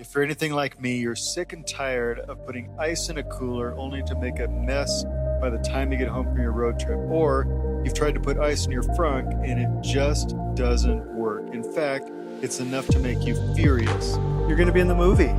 If you're anything like me, you're sick and tired of putting ice in a cooler only to make a mess by the time you get home from your road trip. Or you've tried to put ice in your frunk and it just doesn't work. In fact, it's enough to make you furious. You're going to be in the movie.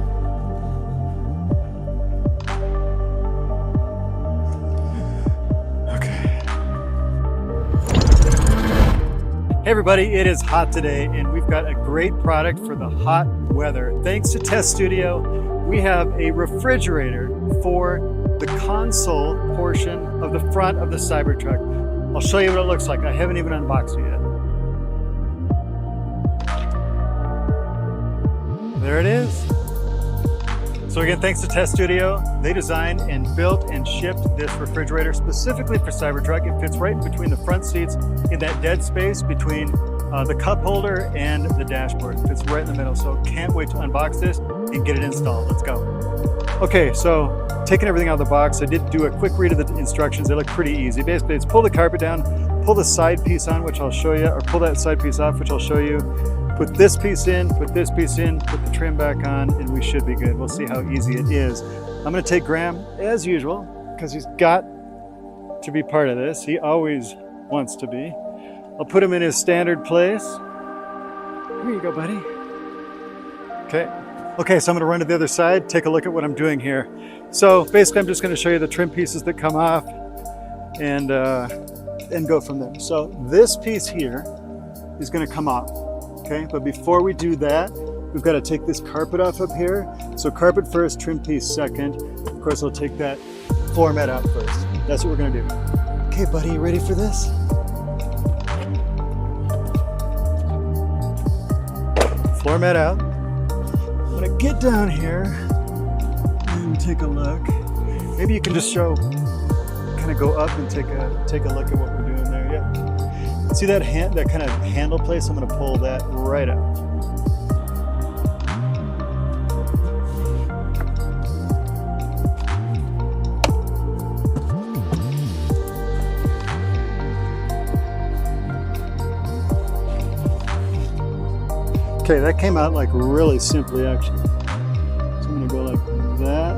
Hey everybody, it is hot today and we've got a great product for the hot weather. Thanks to Test Studio, we have a refrigerator for the console portion of the front of the Cybertruck. I'll show you what it looks like. I haven't even unboxed it yet. There it is. So again, thanks to Test Studio, they designed and built and shipped this refrigerator specifically for Cybertruck. It fits right between the front seats in that dead space between the cup holder and the dashboard. It fits right in the middle, so can't wait to unbox this and get it installed. Let's go. Okay, so taking everything out of the box, I did do a quick read of the instructions. They look pretty easy. Basically, it's pull the carpet down, pull the side piece on, which I'll show you, or pull that side piece off, which I'll show you. Put this piece in, put this piece in, put the trim back on, and we should be good. We'll see how easy it is. I'm gonna take Graham, as usual, because he's got to be part of this. He always wants to be. I'll put him in his standard place. Here you go, buddy. Okay, so I'm gonna run to the other side, take a look at what I'm doing here. So basically, I'm just gonna show you the trim pieces that come off and go from there. So this piece here is gonna come off. Okay, but before we do that, we've got to take this carpet off up here. So carpet first, trim piece second. Of course, I'll take that floor mat out first. That's what we're gonna do. Okay, buddy, you ready for this? Floor mat out. I'm gonna get down here and take a look. Maybe you can just kind of go up and take a look at what we're doing there. Yeah. See that kind of handle place? I'm going to pull that right up. Okay, that came out like really simply actually. So I'm going to go like that.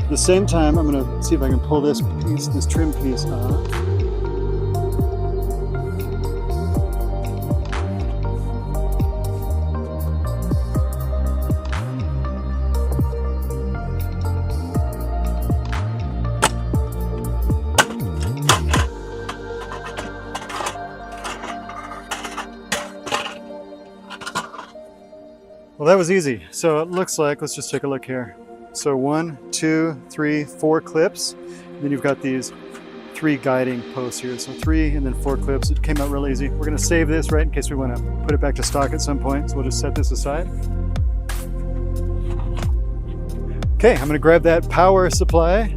At the same time, I'm going to see if I can pull this trim piece off. Well, that was easy. So it looks like, let's just take a look here. So 1, 2, 3, 4 clips. And then you've got these 3 guiding posts here. So 3 and then 4 clips. It came out real easy. We're gonna save this, right, in case we wanna put it back to stock at some point. So we'll just set this aside. Okay, I'm gonna grab that power supply.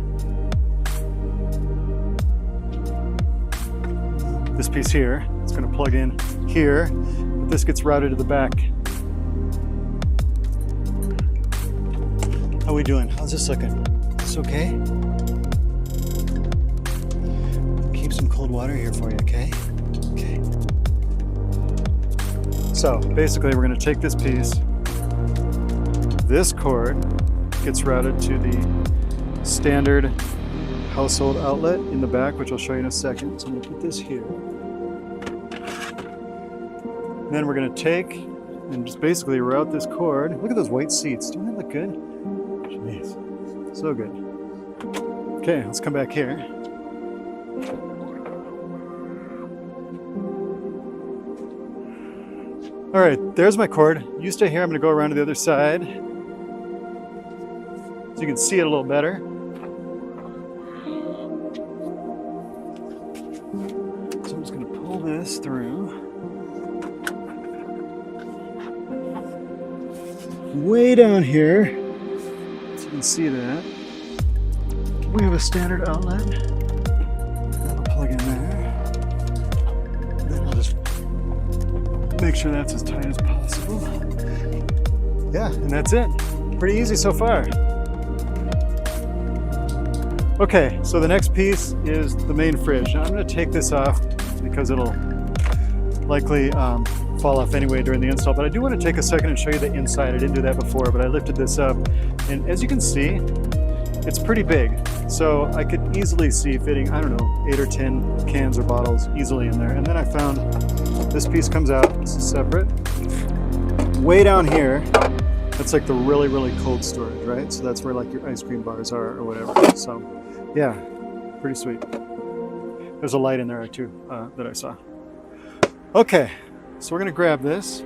This piece here, it's gonna plug in here, but this gets routed to the back. How are we doing? How's this looking? Is this okay? Keep some cold water here for you, okay? Okay. So basically we're gonna take this piece. This cord gets routed to the standard household outlet in the back, which I'll show you in a second. So I'm gonna put this here. And then we're gonna take and just basically route this cord. Look at those white seats. Don't they look good? Jeez, so good. Okay, let's come back here. All right, there's my cord. You stay here, I'm gonna go around to the other side so you can see it a little better. So I'm just gonna pull this through. Way down here, so you can see that, we have a standard outlet. That'll plug in there. Then I'll just make sure that's as tight as possible. Yeah, and that's it. Pretty easy so far. Okay, so the next piece is the main fridge. Now I'm gonna take this off because it'll likely fall off anyway during the install. But I do want to take a second and show you the inside. I didn't do that before, but I lifted this up, and as you can see, it's pretty big. So I could easily see fitting, I don't know, 8 or 10 cans or bottles easily in there. And then I found this piece comes out. This is separate. Way down here, that's like the really, really cold storage, right? So that's where like your ice cream bars are or whatever. So yeah, pretty sweet. There's a light in there too that I saw. Okay, so we're gonna grab this.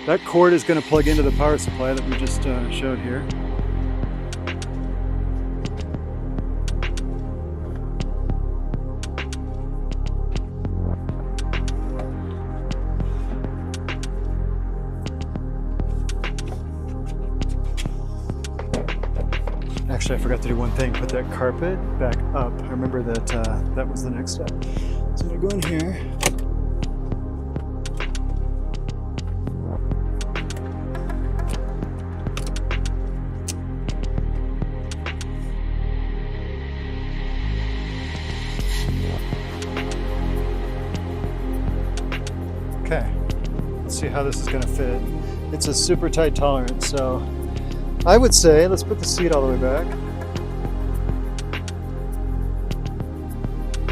That cord is gonna plug into the power supply that we just showed here. Actually, I forgot to do one thing, put that carpet back up. I remember that that was the next step. So I'm gonna go in here. Okay, let's see how this is gonna fit. It's a super tight tolerance, so I would say, let's put the seat all the way back.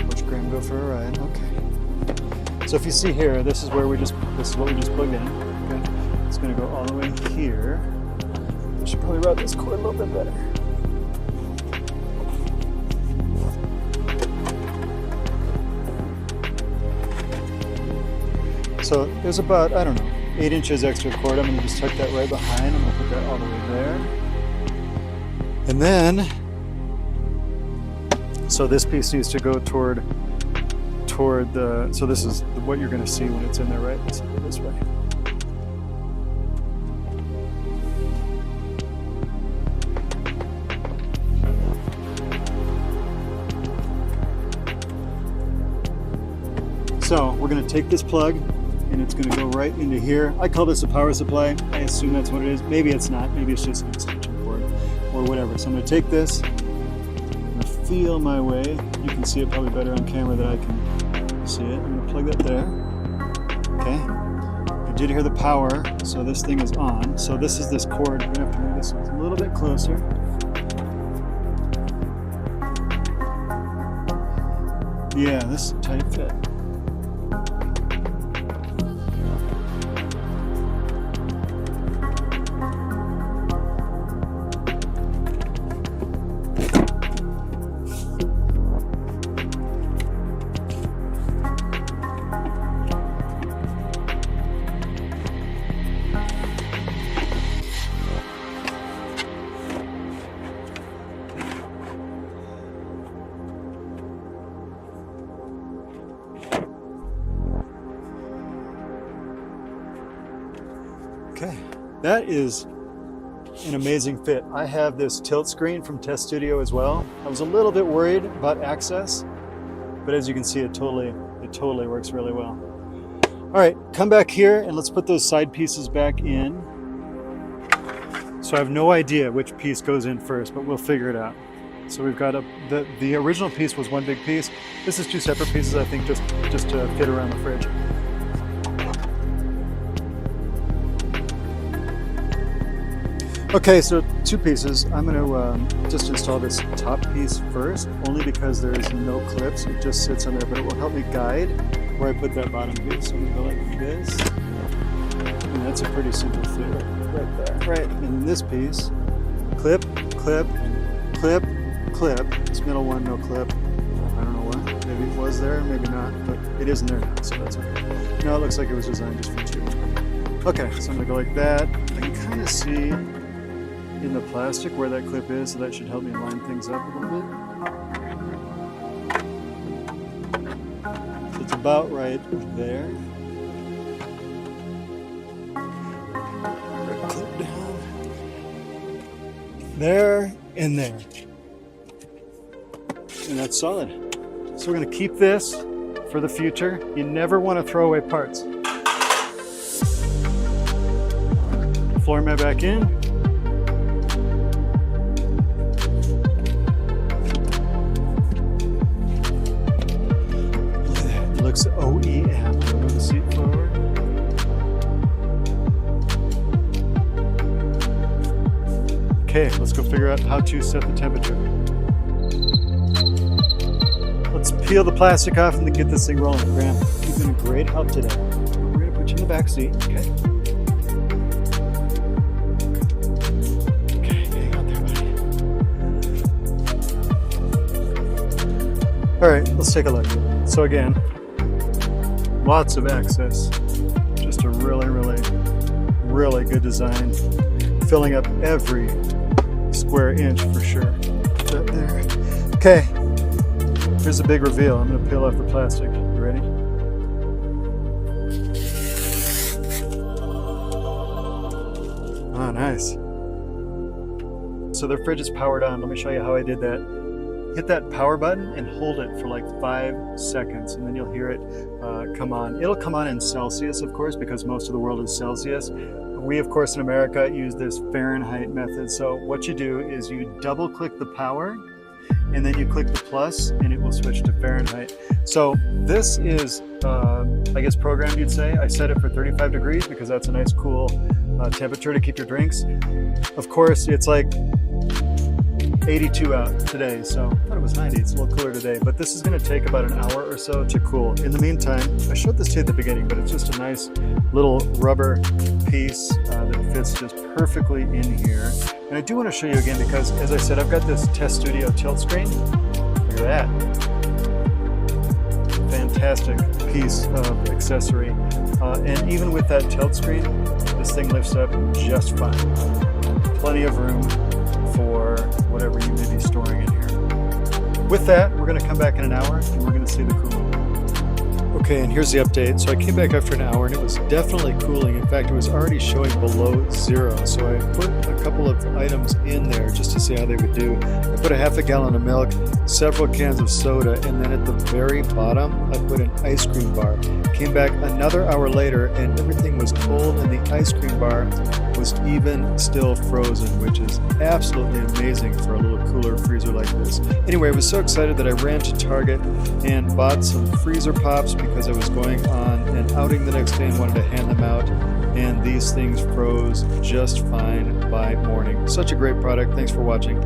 Watch Graham go for a ride. Okay. So if you see here, this is what we just plugged in. Okay. It's going to go all the way here. I should probably route this cord a little bit better. So there's about, I don't know, 8 inches extra cord. I'm going to just tuck that right behind. I'm going to put that all the way there. And then, so this piece needs to go toward the, so this is what you're going to see when it's in there, right? Let's go this way. So we're going to take this plug, and it's going to go right into here. I call this a power supply. I assume that's what it is. Maybe it's not. Maybe it's just an extension cord or whatever. So I'm going to take this, I'm going to feel my way. You can see it probably better on camera than I can see it. I'm going to plug that there. Okay. I did hear the power, so this thing is on. So this is this cord. I'm going to have to move this a little bit closer. Yeah, this is a tight fit. Okay, that is an amazing fit. I have this tilt screen from Test Studio as well. I was a little bit worried about access, but as you can see, it totally works really well. All right, come back here and let's put those side pieces back in. So I have no idea which piece goes in first, but we'll figure it out. So we've got the original piece was one big piece. This is 2 separate pieces, I think, just to fit around the fridge. Okay, so 2 pieces. I'm going to just install this top piece first, only because there's no clips. It just sits on there, but it will help me guide where I put that bottom piece. So I'm going to go like this. And that's a pretty simple fit right there. Right, and this piece, clip, clip, clip, clip. This middle one, no clip. I don't know why. Maybe it was there, maybe not, but it isn't there now, so that's okay. No, it looks like it was designed just for 2. Okay, so I'm going to go like that. I can kind of see in the plastic where that clip is, so that should help me line things up a little bit. So it's about right there. Clip down. There and there. And that's solid. So we're going to keep this for the future. You never want to throw away parts. Floor mat back in. Looks OEM. Move the seat forward. Okay, let's go figure out how to set the temperature. Let's peel the plastic off and then get this thing rolling. Graham, you've been a great help today. We're gonna put you in the back seat, okay? Okay, hang out there, buddy. All right, let's take a look. So again, lots of access. Just a really good design. Filling up every square inch for sure. Right there. Okay, here's a big reveal. I'm gonna peel off the plastic. You ready? Oh, nice. So the fridge is powered on. Let me show you how I did that. Hit that power button and hold it for like 5 seconds, and then you'll hear it come on. It'll come on in Celsius, of course, because most of the world is Celsius. We, of course, in America use this Fahrenheit method. So what you do is you double click the power and then you click the plus and it will switch to Fahrenheit. So this is, I guess, programmed, you'd say. I set it for 35 degrees because that's a nice cool temperature to keep your drinks. Of course, it's like 82 out today, so I thought it was 90. It's a little cooler today, but this is going to take about an hour or so to cool. In the meantime, I showed this to you at the beginning, but it's just a nice little rubber piece that fits just perfectly in here. And I do want to show you again because, as I said, I've got this Test Studio tilt screen. Look at that. Fantastic piece of accessory. And even with that tilt screen, this thing lifts up just fine. Plenty of room for whatever you may be storing in here. With that, we're going to come back in an hour and we're going to see the cooling. Okay, and here's the update. So I came back after an hour and it was definitely cooling. In fact, it was already showing below 0. So I put a couple of items in there just to see how they would do. I put a half a gallon of milk, several cans of soda, and then at the very bottom, I put an ice cream bar. Came back another hour later and everything was cold and the ice cream bar was even still frozen, which is absolutely amazing for a little cooler freezer like this. Anyway, I was so excited that I ran to Target and bought some freezer pops because I was going on an outing the next day and wanted to hand them out, and these things froze just fine by morning. Such a great product. Thanks for watching.